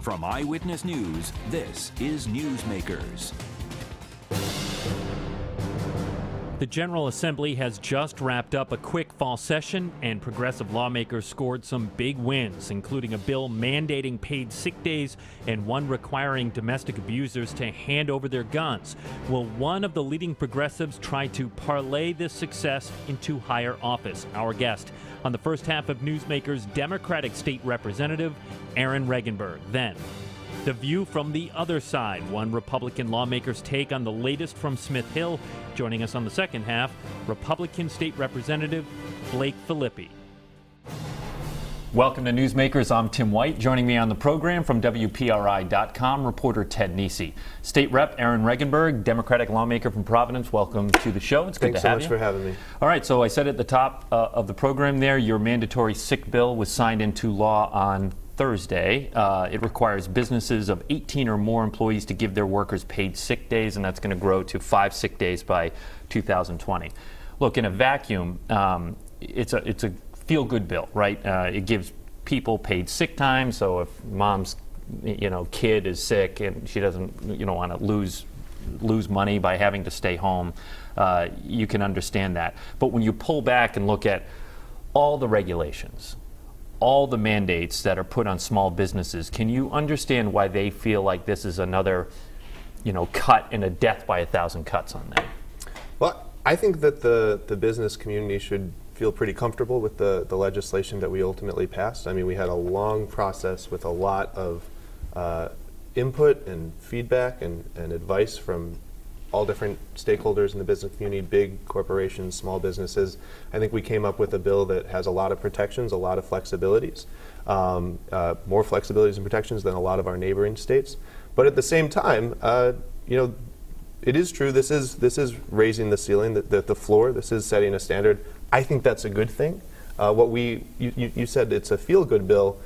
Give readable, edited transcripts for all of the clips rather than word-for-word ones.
From Eyewitness News, this is Newsmakers. The General Assembly has just wrapped up a quick fall session, and progressive lawmakers scored some big wins, including a bill mandating paid sick days and one requiring domestic abusers to hand over their guns. Will one of the leading progressives try to parlay this success into higher office? Our guest on the first half of Newsmakers, Democratic State Representative Aaron Regunberg. Then, the view from the other side, one Republican lawmaker's take on the latest from Smith Hill. Joining us on the second half, Republican State Representative Blake Filippi. Welcome to Newsmakers. I'm Tim White. Joining me on the program from WPRI.com, reporter Ted Nesi. State Rep Aaron Regunberg, Democratic lawmaker from Providence. Welcome to the show. It's good to have you. Thanks so much for having me. All right, so I said at the top of the program there, your mandatory sick bill was signed into law on Thursday. It requires businesses of 18 or more employees to give their workers paid sick days, and that's going to grow to 5 sick days by 2020. Look, in a vacuum, it's a feel-good bill, right? It gives people paid sick time, so if mom's kid is sick and she doesn't want to lose money by having to stay home, you can understand that. But when you pull back and look at all the regulations, all the mandates that are put on small businesses, can you understand why they feel like this is another, cut and a death by 1,000 cuts on them? Well, I think that the business community should feel pretty comfortable with the legislation that we ultimately passed. I mean, we had a long process with a lot of input and feedback and advice from all different stakeholders in the business community, big corporations, small businesses. I think we came up with a bill that has a lot of protections, a lot of flexibilities, more flexibilities and protections than a lot of our neighboring states. But at the same time, it is true, this is raising the ceiling, the floor, this is setting a standard. I think that's a good thing. You said it's a feel-good bill.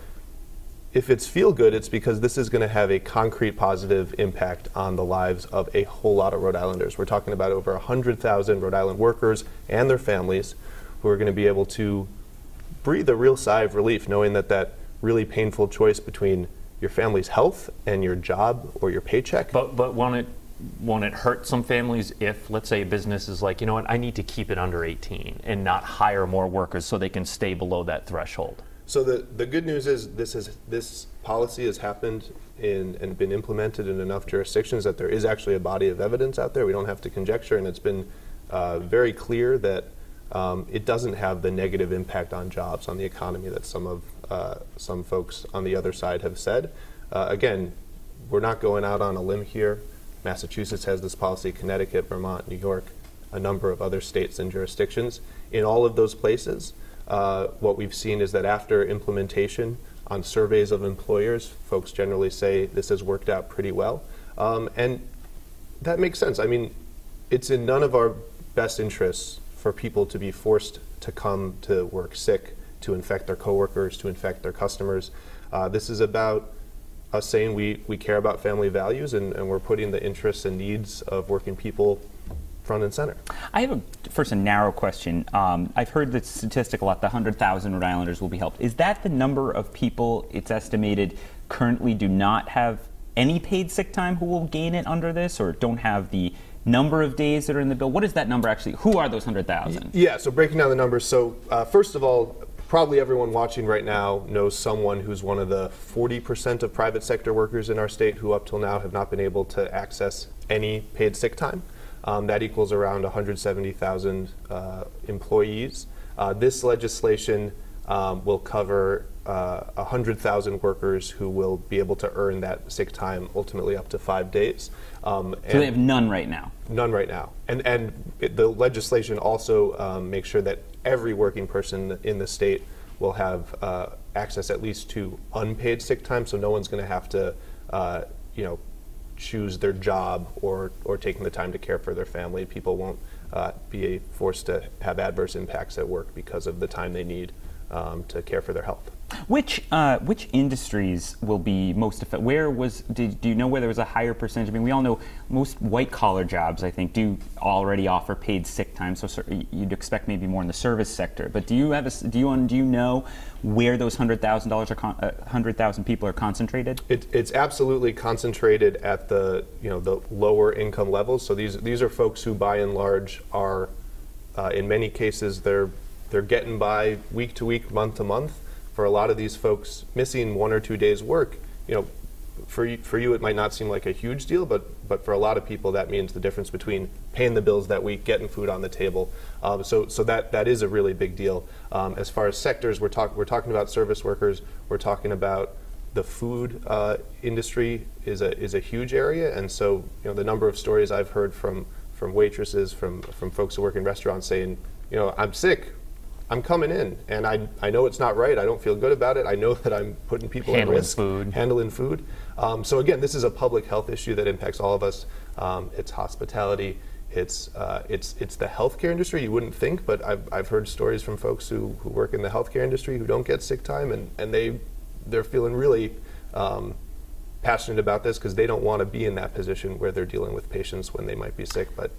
If it's feel-good, it's because this is going to have a concrete positive impact on the lives of a whole lot of Rhode Islanders. We're talking about over 100,000 Rhode Island workers and their families who are going to be able to breathe a real sigh of relief knowing that really painful choice between your family's health and your job or your paycheck. But won't it hurt some families if, let's say, a business is like, I need to keep it under 18 and not hire more workers so they can stay below that threshold? So the good news is this policy has happened and been implemented in enough jurisdictions that there is actually a body of evidence out there. We don't have to conjecture, and it's been very clear that it doesn't have the negative impact on jobs, on the economy that some folks on the other side have said. Again, we're not going out on a limb here. Massachusetts has this policy, Connecticut, Vermont, New York, a number of other states and jurisdictions. In all of those places, what we've seen is that after implementation on surveys of employers, folks generally say this has worked out pretty well. And that makes sense. I mean, it's in none of our best interests for people to be forced to come to work sick, to infect their coworkers, to infect their customers. This is about us saying we care about family values and we're putting the interests and needs of working people front and center. I have first a narrow question. I've heard the statistic a lot, the 100,000 Rhode Islanders will be helped. Is that the number of people, it's estimated, currently do not have any paid sick time who will gain it under this, or don't have the number of days that are in the bill? What is that number actually? Who are those 100,000? Yeah, so breaking down the numbers. So first of all, probably everyone watching right now knows someone who's one of the 40% of private sector workers in our state who up till now have not been able to access any paid sick time. That equals around 170,000 employees. This legislation will cover 100,000 workers who will be able to earn that sick time ultimately up to 5 days. So they have none right now? None right now. And the legislation also makes sure that every working person in the state will have access at least to unpaid sick time, so no one's going to have to choose their job or taking the time to care for their family. People won't be forced to have adverse impacts at work because of the time they need to care for their health. Which industries will be most affected? Do you know where there was a higher percentage? I mean, we all know most white-collar jobs, I think, do already offer paid sick time, so you'd expect maybe more in the service sector. But do you know where those 100,000 people are concentrated? It's absolutely concentrated at the lower income levels. So these are folks who, by and large, are in many cases they're getting by week to week, month to month. For a lot of these folks, missing 1 or 2 days work, for you it might not seem like a huge deal, but for a lot of people that means the difference between paying the bills that week, getting food on the table. So that is a really big deal. As far as sectors, we're talking about service workers. We're talking about the food industry is a huge area, and so the number of stories I've heard from waitresses, from folks who work in restaurants saying, I'm sick. I'm coming in, and I know it's not right. I don't feel good about it. I know that I'm putting people at risk. Handling food. So again, this is a public health issue that impacts all of us. It's hospitality. It's the healthcare industry. You wouldn't think, but I've heard stories from folks who work in the healthcare industry who don't get sick time, and they're feeling really passionate about this because they don't want to be in that position where they're dealing with patients when they might be sick. But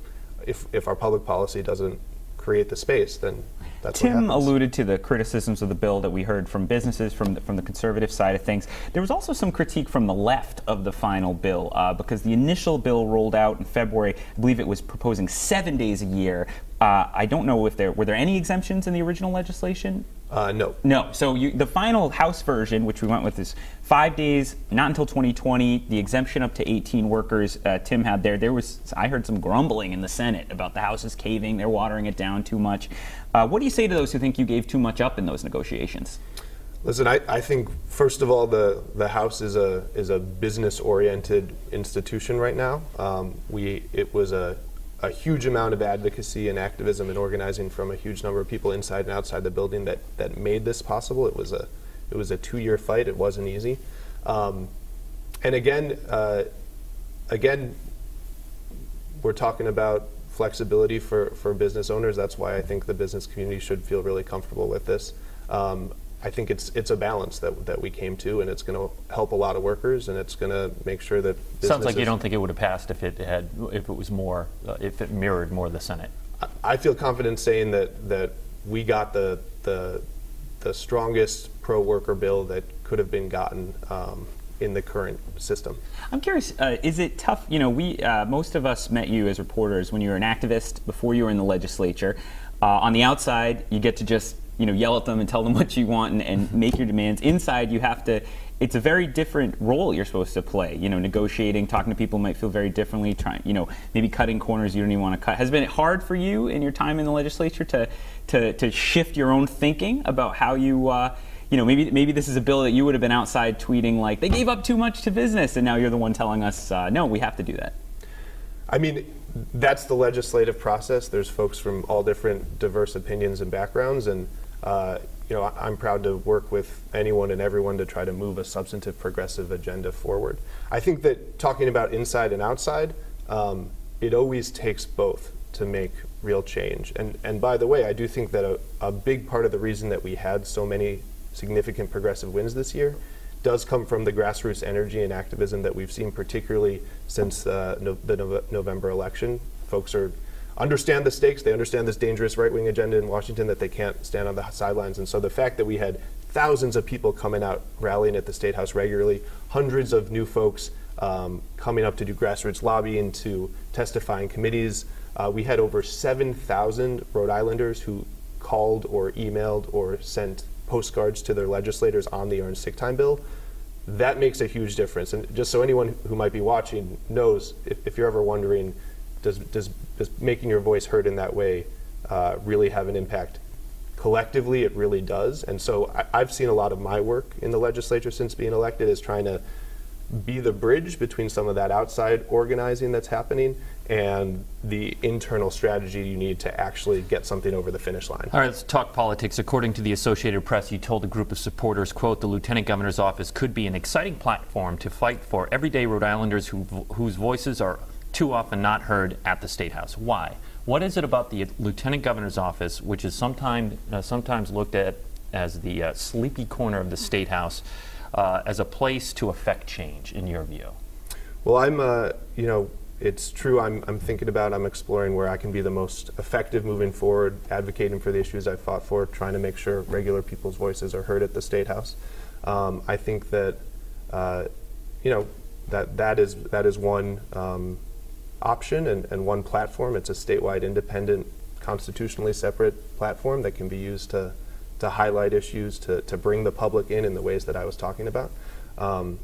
if our public policy doesn't create the space, then that's what happens. Tim alluded to the criticisms of the bill that we heard from businesses, from the conservative side of things. There was also some critique from the left of the final bill because the initial bill rolled out in February. I believe it was proposing 7 days a year. I don't know if were there any exemptions in the original legislation? No. No. So the final House version, which we went with, is 5 days, not until 2020. The exemption up to 18 workers. Tim had I heard some grumbling in the Senate about the House is caving. They're watering it down too much. What do you say to those who think you gave too much up in those negotiations? Listen, I think first of all the House is a business-oriented institution right now. It was a huge amount of advocacy and activism and organizing from a huge number of people inside and outside the building that made this possible. It was a 2-year fight. It wasn't easy. And again, we're talking about flexibility for business owners. That's why I think the business community should feel really comfortable with this. I think it's a balance that we came to, and it's going to help a lot of workers, and it's going to make sure that businesses... Sounds like you don't think it would have passed if it mirrored more the Senate. I feel confident saying that we got the strongest pro-worker bill that could have been gotten in the current system. I'm curious, is it tough? Most of us met you as reporters when you were an activist before you were in the legislature. On the outside, you get to just yell at them and tell them what you want and make your demands. Inside, you have to. It's a very different role you're supposed to play. Negotiating, talking to people might feel very differently. Maybe cutting corners you don't even want to cut. Has it been hard for you in your time in the legislature to shift your own thinking about how you? Maybe this is a bill that you would have been outside tweeting like they gave up too much to business, and now you're the one telling us no, we have to do that. I mean, that's the legislative process. There's folks from all different diverse opinions and backgrounds, and I'm proud to work with anyone and everyone to try to move a substantive progressive agenda forward. I think that talking about inside and outside, it always takes both to make real change. And by the way, I do think that a big part of the reason that we had so many significant progressive wins this year does come from the grassroots energy and activism that we've seen, particularly since the November election. Folks understand the stakes. They understand this dangerous right-wing agenda in Washington that they can't stand on the sidelines. And so the fact that we had thousands of people coming out, rallying at the State House regularly, hundreds of new folks coming up to do grassroots lobbying, to testify in committees. We had over 7,000 Rhode Islanders who called or emailed or sent postcards to their legislators on the earned sick time bill. That makes a huge difference. And just so anyone who might be watching knows, if you're ever wondering, does making your voice heard in that way really have an impact? Collectively, it really does. And so I've seen a lot of my work in the legislature since being elected is trying to be the bridge between some of that outside organizing that's happening and the internal strategy you need to actually get something over the finish line. All right, let's talk politics. According to the Associated Press, you told a group of supporters, quote, the Lieutenant Governor's office could be an exciting platform to fight for everyday Rhode Islanders whose voices are too often not heard at the State House. Why? What is it about the Lieutenant Governor's office, which is sometimes looked at as the sleepy corner of the State House as a place to affect change, in your view? Well, it's true. I'm thinking about, I'm exploring where I can be the most effective moving forward, advocating for the issues I've fought for, trying to make sure regular people's voices are heard at the State House. I think that, that is one option and one platform. It's a statewide, independent, constitutionally separate platform that can be used to highlight issues, to bring the public in the ways that I was talking about.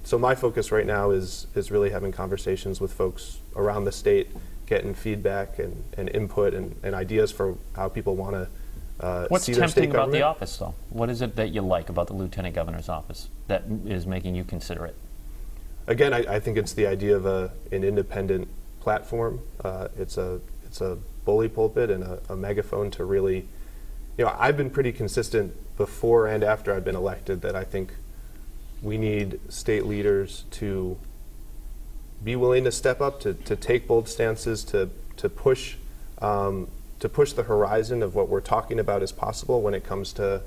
So my focus right now is really having conversations with folks around the state, getting feedback and input and ideas for how people want to What's see their state tempting about the government. office, though? What is it that you like about the Lieutenant Governor's office that is making you consider it? Again, I think it's the idea of an independent platform. It's a bully pulpit and a megaphone to really, I've been pretty consistent before and after I've been elected that I think we need state leaders to be willing to step up, to take bold stances, to push the horizon of what we're talking about is possible when it comes to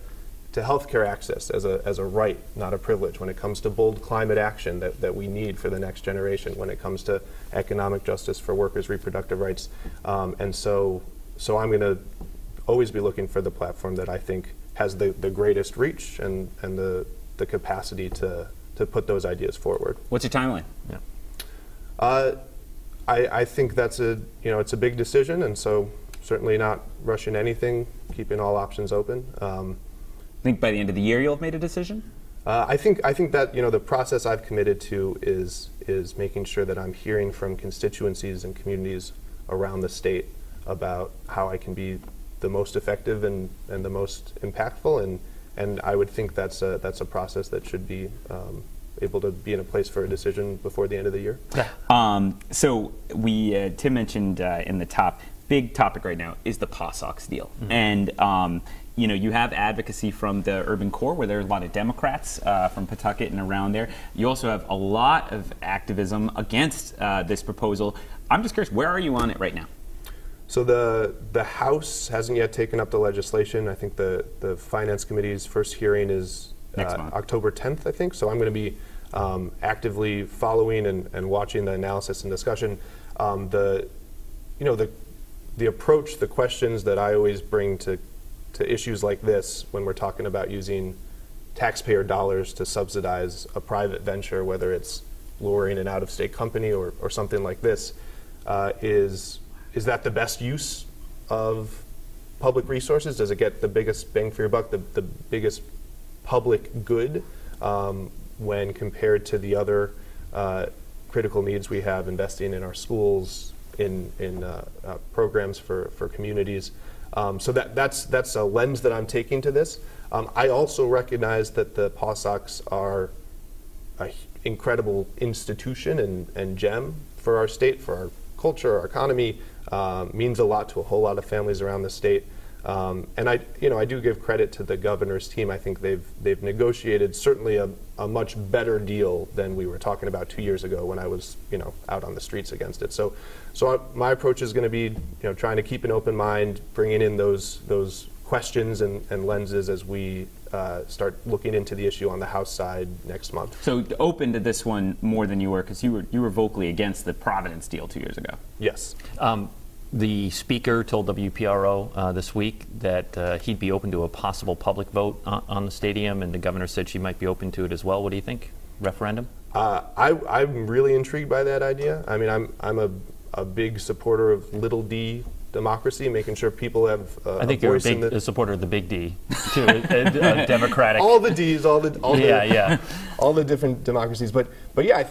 healthcare access as a right, not a privilege, when it comes to bold climate action that we need for the next generation, when it comes to economic justice for workers' reproductive rights. And so I'm going to always be looking for the platform that I think has the greatest reach and the capacity to put those ideas forward. What's your timeline? Yeah. I think that's it's a big decision, and so certainly not rushing anything, keeping all options open. Think by the end of the year you'll have made a decision? I think that the process I've committed to is making sure that I'm hearing from constituencies and communities around the state about how I can be the most effective and the most impactful, and I would think that's a process that should be able to be in a place for a decision before the end of the year. So Tim mentioned in the big topic right now is the POSOX deal, and you have advocacy from the urban core where there are a lot of Democrats from Pawtucket and around there. You also have a lot of activism against this proposal. I'm just curious, where are you on it right now? So the House hasn't yet taken up the legislation. I think the Finance Committee's first hearing is October 10th, I think. So I'm going to be actively following and watching the analysis and discussion. The approach, the questions that I always bring to issues like this when we're talking about using taxpayer dollars to subsidize a private venture, whether it's luring an out-of-state company or something like this, is that the best use of public resources? Does it get the biggest bang for your buck, the biggest public good when compared to the other critical needs we have, investing in our schools, in programs for communities? So that's a lens that I'm taking to this. I also recognize that the POSOX are an incredible institution and gem for our state, for our culture, our economy, means a lot to a whole lot of families around the state. And I do give credit to the governor's team. I think they've negotiated certainly a much better deal than we were talking about 2 years ago when I was out on the streets against it. So my approach is going to be trying to keep an open mind, bringing in those questions and lenses as we start looking into the issue on the House side next month. So open to this one more than you were, because you were vocally against the Providence deal 2 years ago. Yes. The Speaker told WPRO this week that he'd be open to a possible public vote on the stadium, and the governor said she might be open to it as well. What do you think? Referendum? I'm really intrigued by that idea. I mean, I'm a big supporter of little d democracy, making sure people have I think you're a supporter of the big D, too, democratic. All the Ds, all the different democracies. But yeah, I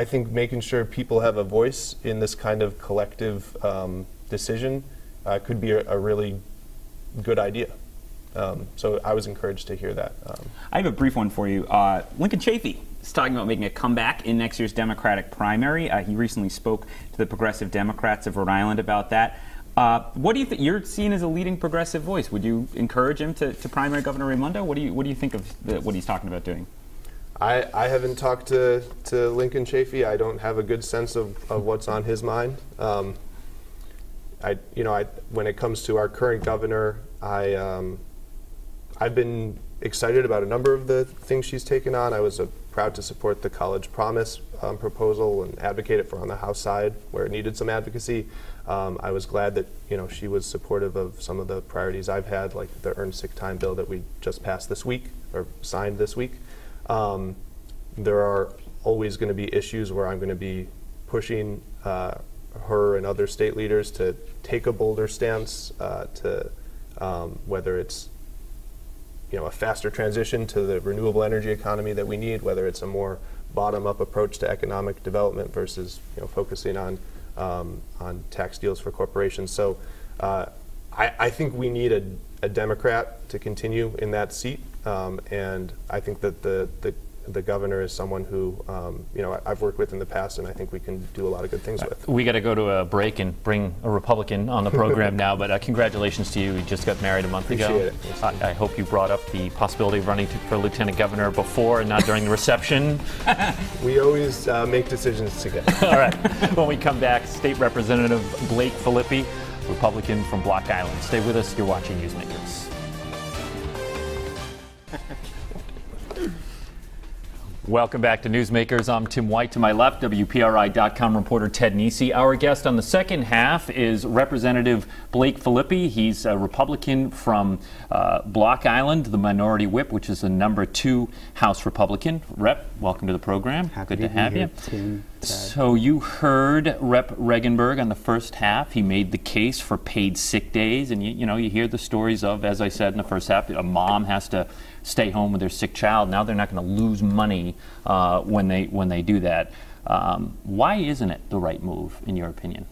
think making sure people have a voice in this kind of collective decision could be a really good idea. So I was encouraged to hear that. I have a brief one for you. Lincoln Chafee is talking about making a comeback in next year's Democratic primary. He recently spoke to the Progressive Democrats of Rhode Island about that. What do you think? You're seen as a leading progressive voice. Would you encourage him to primary Governor Raimondo? What do you think of what he's talking about doing? I haven't talked to Lincoln Chafee. I don't have a good sense of what's on his mind. When it comes to our current governor, I've been excited about a number of the things she's taken on. I was proud to support the College Promise proposal and advocate it for on the House side where it needed some advocacy. I was glad that she was supportive of some of the priorities I've had, like the earned sick time bill that we just passed this week or signed this week. There are always going to be issues where I'm going to be pushing her and other state leaders to take a bolder stance, to whether it's a faster transition to the renewable energy economy that we need, whether it's a more bottom-up approach to economic development versus focusing on tax deals for corporations. So I think we need a Democrat to continue in that seat, and I think that the governor is someone who I've worked with in the past, and I think we can do a lot of good things with. We got to go to a break and bring a Republican on the program now, but congratulations to you. You just got married a month ago. Appreciate it. I hope you brought up the possibility of running for lieutenant governor before and not during the reception. We always make decisions together. All right. When we come back, State Representative Blake Filippi, Republican from Block Island. Stay with us. You're watching Newsmakers. Welcome back to Newsmakers. I'm Tim White. To my left, WPRI.com reporter Ted Nesi. Our guest on the second half is Representative Blake Filippi. He's a Republican from Block Island, the minority whip, which is the number 2 House Republican. Rep, welcome to the program. Happy Good to have you. Tim, so you heard Rep. Regunberg on the first half. He made the case for paid sick days, and you hear the stories of, as I said in the first half, a mom has to stay home with their sick child. Now they're not going to lose money when they do that. Why isn't it the right move, in your opinion?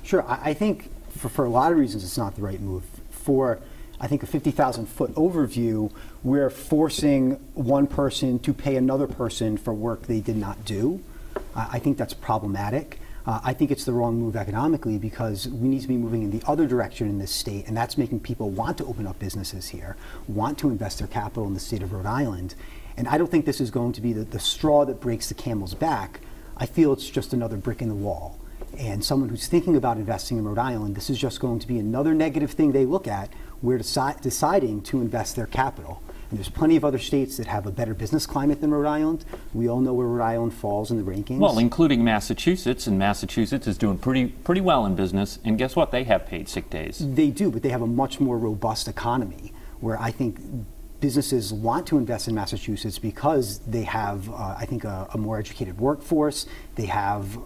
Sure. I think for a lot of reasons it's not the right move. For, I think, a 50,000-foot overview, we're forcing one person to pay another person for work they did not do. I think that's problematic. I think it's the wrong move economically because we need to be moving in the other direction in this state, and that's making people want to open up businesses here, want to invest their capital in the state of Rhode Island. And I don't think this is going to be the straw that breaks the camel's back. I feel it's just another brick in the wall. And someone who's thinking about investing in Rhode Island, this is just going to be another negative thing they look at where deciding to invest their capital. And there's plenty of other states that have a better business climate than Rhode Island. We all know where Rhode Island falls in the rankings. Well, including Massachusetts, and Massachusetts is doing pretty well in business. And guess what? They have paid sick days. They do, but they have a much more robust economy where I think businesses want to invest in Massachusetts because they have, I think, a more educated workforce. They have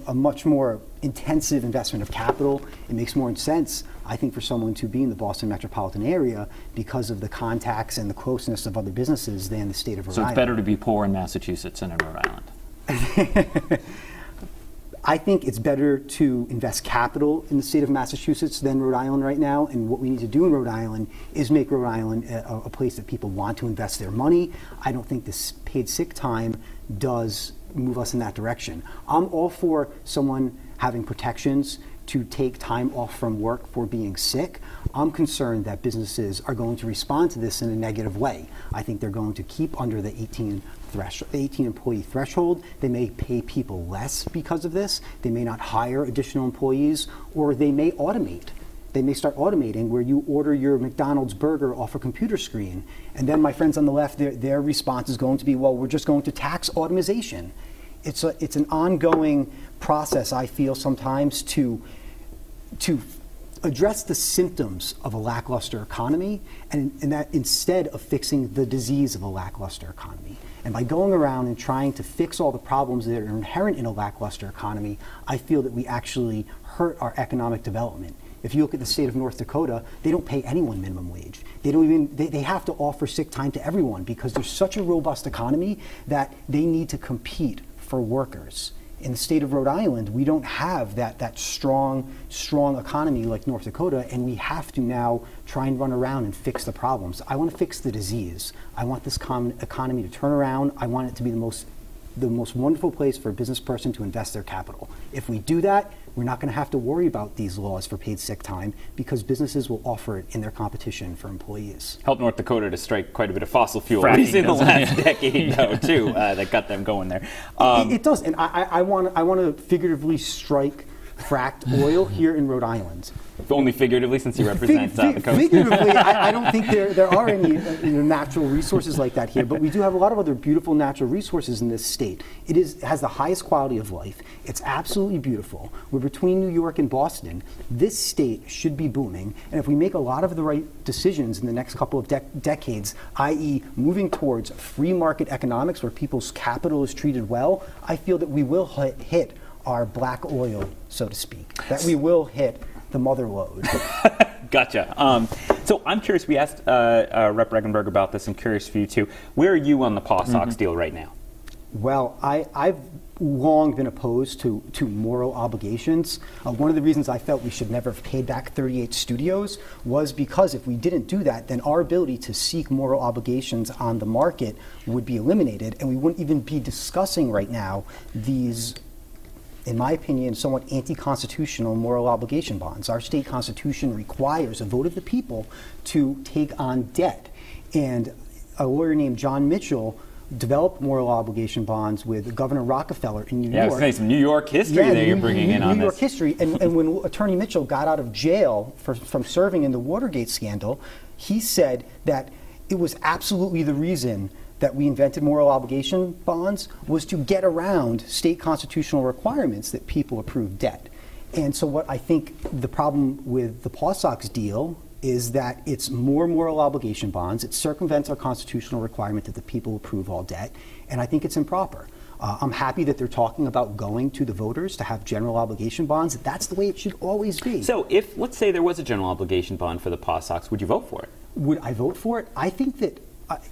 a much more intensive investment of capital. It makes more sense, I think, for someone to be in the Boston metropolitan area because of the contacts and the closeness of other businesses than the state of Rhode Island. So it's better to be poor in Massachusetts than in Rhode Island? I think it's better to invest capital in the state of Massachusetts than Rhode Island right now. And what we need to do in Rhode Island is make Rhode Island a place that people want to invest their money. I don't think this paid sick time does move us in that direction. I'm all for someone having protections to take time off from work for being sick. I'm concerned that businesses are going to respond to this in a negative way. I think they're going to keep under the 18 employee threshold. They may pay people less because of this. They may not hire additional employees, or they may automate. They may start automating where you order your McDonald's burger off a computer screen. And then my friends on the left, their response is going to be, well, we're just going to tax automation. It's an ongoing process, I feel, sometimes to address the symptoms of a lackluster economy and that instead of fixing the disease of a lackluster economy. And by going around and trying to fix all the problems that are inherent in a lackluster economy, I feel that we actually hurt our economic development. If you look at the state of North Dakota, they don't pay anyone minimum wage. They have to offer sick time to everyone because there's such a robust economy that they need to compete for workers. In the state of Rhode Island, we don't have that strong economy like North Dakota, and we have to now try and run around and fix the problems. I want to fix the disease. I want this economy to turn around. I want it to be the most wonderful place for a business person to invest their capital. If we do that, we're not going to have to worry about these laws for paid sick time because businesses will offer it in their competition for employees. Helped North Dakota to strike quite a bit of fossil fuel in the last decade, though, too, that got them going there. It does, and I want to figuratively strike fracked oil here in Rhode Island. Only figuratively, since you represent the coast. Figuratively, I don't think there are any natural resources like that here, but we do have a lot of other beautiful natural resources in this state. It has the highest quality of life. It's absolutely beautiful. We're between New York and Boston. This state should be booming, and if we make a lot of the right decisions in the next couple of decades, i.e. moving towards free market economics where people's capital is treated well, I feel that we will hit our black oil, so to speak, that we will hit the mother lode. Gotcha. So I'm curious, we asked Rep. Regunberg about this. I'm curious for you too. Where are you on the Paw Sox deal right now? Well, I've long been opposed to moral obligations. One of the reasons I felt we should never have paid back 38 studios was because if we didn't do that, then our ability to seek moral obligations on the market would be eliminated, and we wouldn't even be discussing right now these, in my opinion, somewhat anti-constitutional moral obligation bonds. Our state constitution requires a vote of the people to take on debt. And a lawyer named John Mitchell developed moral obligation bonds with Governor Rockefeller in New York. Yeah, I was going to say some New York history that you're bringing in on this. New York history. And when Attorney Mitchell got out of jail from serving in the Watergate scandal, he said that it was absolutely the reason that we invented moral obligation bonds was to get around state constitutional requirements that people approve debt. And so what I think the problem with the Paw Sox deal is that it's more moral obligation bonds. It circumvents our constitutional requirement that the people approve all debt, and I think it's improper. I'm happy that they're talking about going to the voters to have general obligation bonds. That's the way it should always be. So if, let's say there was a general obligation bond for the Paw Sox, would you vote for it? Would I vote for it? I think that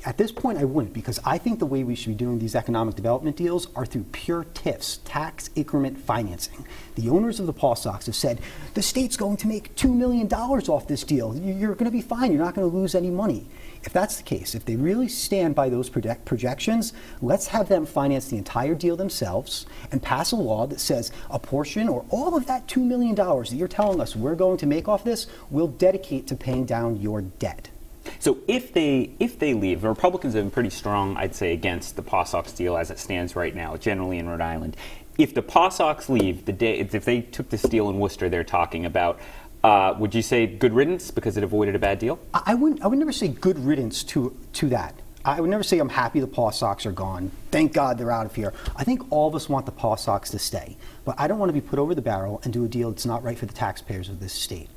at this point, I wouldn't, because I think the way we should be doing these economic development deals are through pure TIFs, tax increment financing. The owners of the Paw Sox have said, the state's going to make $2 million off this deal. You're going to be fine. You're not going to lose any money. If that's the case, if they really stand by those projections, let's have them finance the entire deal themselves and pass a law that says a portion or all of that $2 million that you're telling us we're going to make off this, we'll dedicate to paying down your debt. So if they leave, the Republicans have been pretty strong, I'd say, against the Paw Sox deal as it stands right now, generally in Rhode Island. If the Paw Sox leave, if they took this deal in Worcester they're talking about, would you say good riddance because it avoided a bad deal? I would never say good riddance to that. I would never say I'm happy the Paw Sox are gone. Thank God they're out of here. I think all of us want the Paw Sox to stay. But I don't want to be put over the barrel and do a deal that's not right for the taxpayers of this state.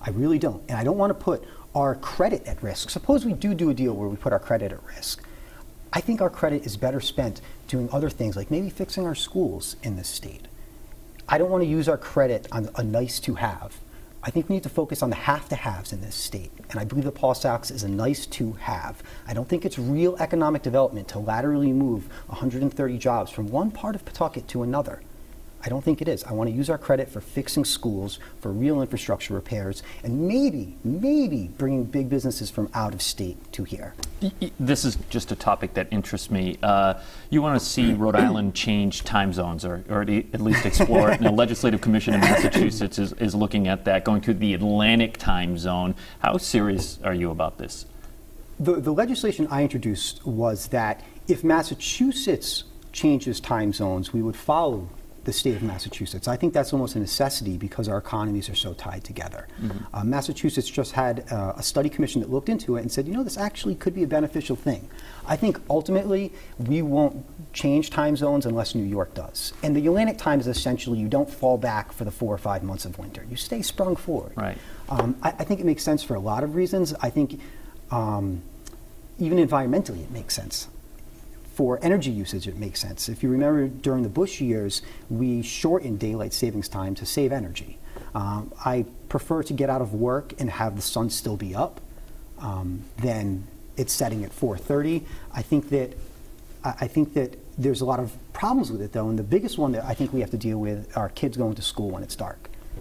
I really don't. And I don't want to put our credit at risk. Suppose we do a deal where we put our credit at risk. I think our credit is better spent doing other things, like maybe fixing our schools in this state. I don't want to use our credit on a nice to have. I think we need to focus on the have-to-haves in this state, and I believe the Paw Sox is a nice to have. I don't think it's real economic development to laterally move 130 jobs from one part of Pawtucket to another. I don't think it is. I want to use our credit for fixing schools, for real infrastructure repairs, and maybe bringing big businesses from out of state to here. This is just a topic that interests me. You want to see Rhode Island change time zones, or at least explore it. And the Legislative Commission in Massachusetts is looking at that, going to the Atlantic time zone. How serious are you about this? The legislation I introduced was that if Massachusetts changes time zones, we would follow the state of Massachusetts. I think that's almost a necessity because our economies are so tied together. Mm-hmm. Massachusetts just had a study commission that looked into it and said, you know, this actually could be a beneficial thing. I think ultimately we won't change time zones unless New York does. And the Atlantic time is essentially you don't fall back for the 4 or 5 months of winter. You stay sprung forward. Right. I think it makes sense for a lot of reasons. I think even environmentally it makes sense. For energy usage, it makes sense. If you remember, during the Bush years, we shortened daylight savings time to save energy. I prefer to get out of work and have the sun still be up than it's setting at 4:30. I think that there's a lot of problems with it, though, and the biggest one that I think we have to deal with are kids going to school when it's dark.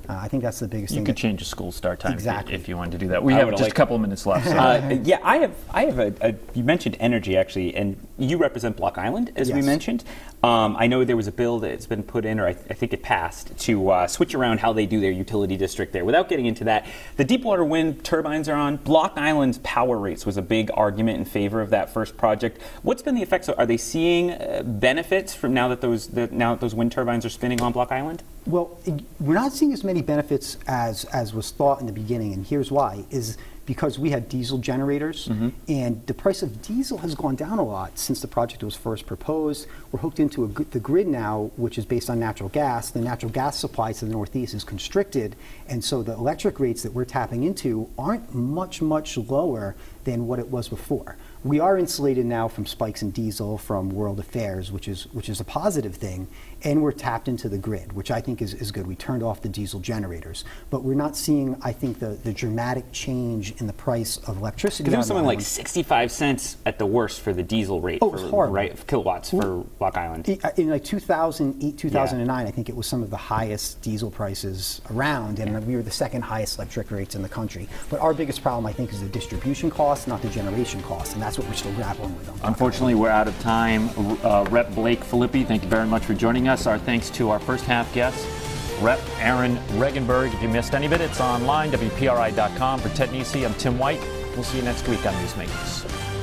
I think that's the biggest thing. You could change the school start time exactly. if you wanted to do that. We have just a couple of minutes left. So. Yeah, I have you mentioned energy, actually, and you represent Block Island, as we mentioned. I know there was a bill that's been put in, or I think it passed, to switch around how they do their utility district there. Without getting into that, the Deepwater wind turbines are on. Block Island's power rates was a big argument in favor of that first project. What's been the effects? Are they seeing benefits from now that those wind turbines are spinning on Block Island? Well, we're not seeing as many benefits as was thought in the beginning, and here's why, is because we had diesel generators, and the price of diesel has gone down a lot since the project was first proposed. We're hooked into the grid now, which is based on natural gas. The natural gas supply to the Northeast is constricted, and so the electric rates that we're tapping into aren't much lower than what it was before. We are insulated now from spikes in diesel from world affairs, which is a positive thing, and we're tapped into the grid, which I think is good. We turned off the diesel generators, but we're not seeing, I think, the dramatic change in the price of electricity. Because it was something like 65 cents at the worst for the diesel rate, it was horrible. Right, kilowatts for Rock Island. In like 2008, 2009, I think it was some of the highest diesel prices around, and we were the second highest electric rates in the country. But our biggest problem, I think, is the distribution cost, not the generation cost, and that's what we're still grappling with. Unfortunately, we're out of time. Rep Blake Filippi, thank you very much for joining us. Our thanks to our first half guests, Rep Aaron Regunberg. If you missed any of it, it's online, WPRI.com. For Ted Nesi, I'm Tim White. We'll see you next week on Newsmakers.